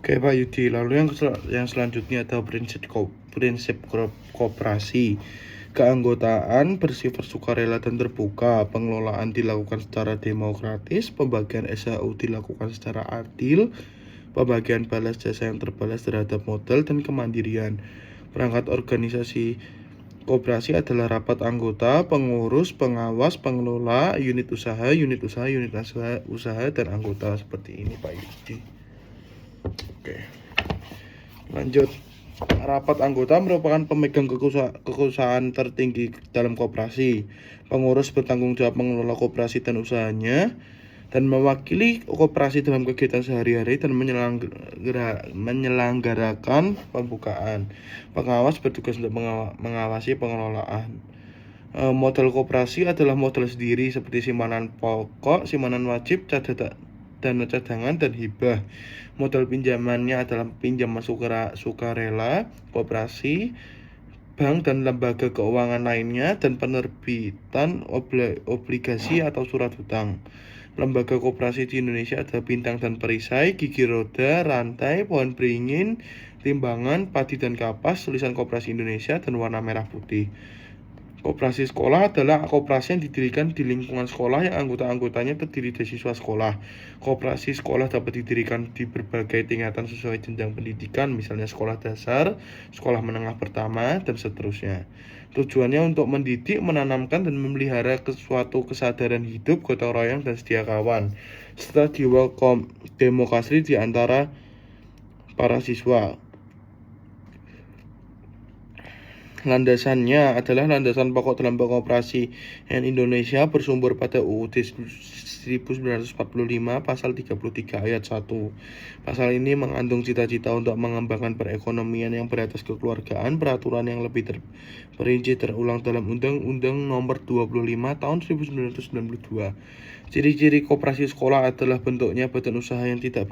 Oke Pak Yudi, lalu yang selanjutnya ada prinsip koperasi. Keanggotaan bersifat sukarela dan terbuka, pengelolaan dilakukan secara demokratis, pembagian SHU dilakukan secara adil, pembagian balas jasa yang terbalas terhadap modal dan kemandirian. Perangkat organisasi koperasi adalah rapat anggota, pengurus, pengawas, pengelola, unit usaha, dan anggota seperti ini Pak Yudi. Oke. Lanjut, rapat anggota merupakan pemegang kekuasaan tertinggi dalam koperasi. Pengurus bertanggung jawab mengelola koperasi dan usahanya, dan mewakili koperasi dalam kegiatan sehari-hari dan menyelenggarakan pembukaan. Pengawas bertugas untuk mengawasi pengelolaan. Modal koperasi adalah modal sendiri seperti simpanan pokok, simpanan wajib, dana cadangan, dan hibah. Modal pinjamannya adalah pinjaman sukarela, koperasi, bank dan lembaga keuangan lainnya, dan penerbitan obligasi atau surat hutang. Lembaga koperasi di Indonesia adalah Bintang dan Perisai, Gigi Roda, Rantai, Pohon Beringin, Timbangan, Padi dan Kapas, tulisan Koperasi Indonesia, dan warna merah putih. Koperasi sekolah adalah koperasi yang didirikan di lingkungan sekolah yang anggota-anggotanya terdiri dari siswa sekolah. Koperasi sekolah dapat didirikan di berbagai tingkatan sesuai jenjang pendidikan, misalnya sekolah dasar, sekolah menengah pertama, dan seterusnya. Tujuannya untuk mendidik, menanamkan, dan memelihara suatu kesadaran hidup, gotong royong, dan setia kawan, serta jiwa demokrasi di antara para siswa. Landasannya adalah landasan pokok dalam koperasi Indonesia bersumber pada UUD 1945 pasal 33 ayat 1. Pasal ini mengandung cita-cita untuk mengembangkan perekonomian yang beratas kekeluargaan. Peraturan yang lebih terperinci terulang dalam Undang-Undang Nomor 25 Tahun 1992. Ciri-ciri koperasi sekolah adalah bentuknya badan usaha yang tidak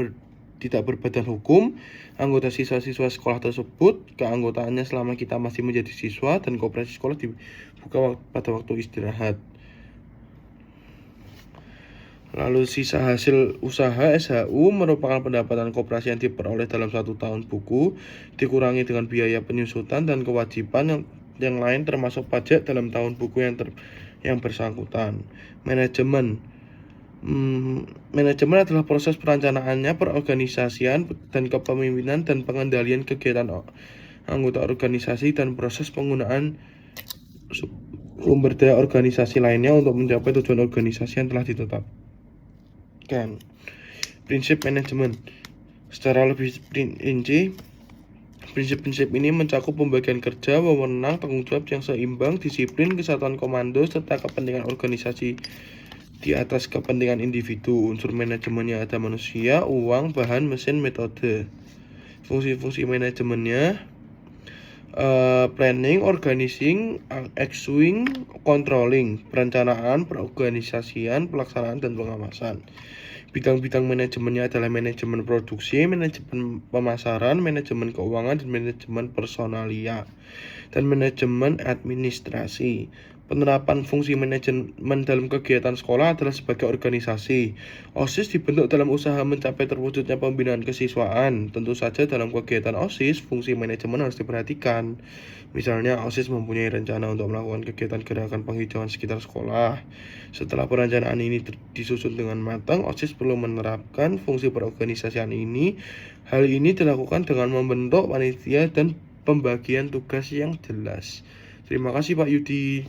berbadan hukum, anggota siswa-siswa sekolah tersebut, keanggotaannya selama kita masih menjadi siswa, dan koperasi sekolah dibuka pada waktu istirahat. Lalu sisa hasil usaha SHU merupakan pendapatan koperasi yang diperoleh dalam 1 tahun buku, dikurangi dengan biaya penyusutan dan kewajiban yang lain termasuk pajak dalam tahun buku yang bersangkutan. Manajemen adalah proses perencanaannya, perorganisasian, dan kepemimpinan dan pengendalian kegiatan anggota organisasi dan proses penggunaan sumber daya organisasi lainnya untuk mencapai tujuan organisasi yang telah ditetapkan. Prinsip manajemen. Secara lebih rinci, prinsip-prinsip ini mencakup pembagian kerja, wewenang, tanggung jawab yang seimbang, disiplin, kesatuan komando, serta kepentingan organisasi di atas kepentingan individu. Unsur manajemennya ada manusia, uang, bahan, mesin, metode. Fungsi-fungsi manajemennya planning, organizing, executing, controlling, perencanaan, perorganisasian, pelaksanaan, dan pengawasan. Bidang-bidang manajemennya adalah manajemen produksi, manajemen pemasaran, manajemen keuangan, dan manajemen personalia, dan manajemen administrasi. Penerapan fungsi manajemen dalam kegiatan sekolah adalah sebagai organisasi. OSIS dibentuk dalam usaha mencapai terwujudnya pembinaan kesiswaan. Tentu saja dalam kegiatan OSIS, fungsi manajemen harus diperhatikan. Misalnya, OSIS mempunyai rencana untuk melakukan kegiatan gerakan penghijauan sekitar sekolah. Setelah perencanaan ini disusun dengan matang, OSIS perlu menerapkan fungsi perorganisasian ini. Hal ini dilakukan dengan membentuk panitia dan pembagian tugas yang jelas. Terima kasih Pak Yudi.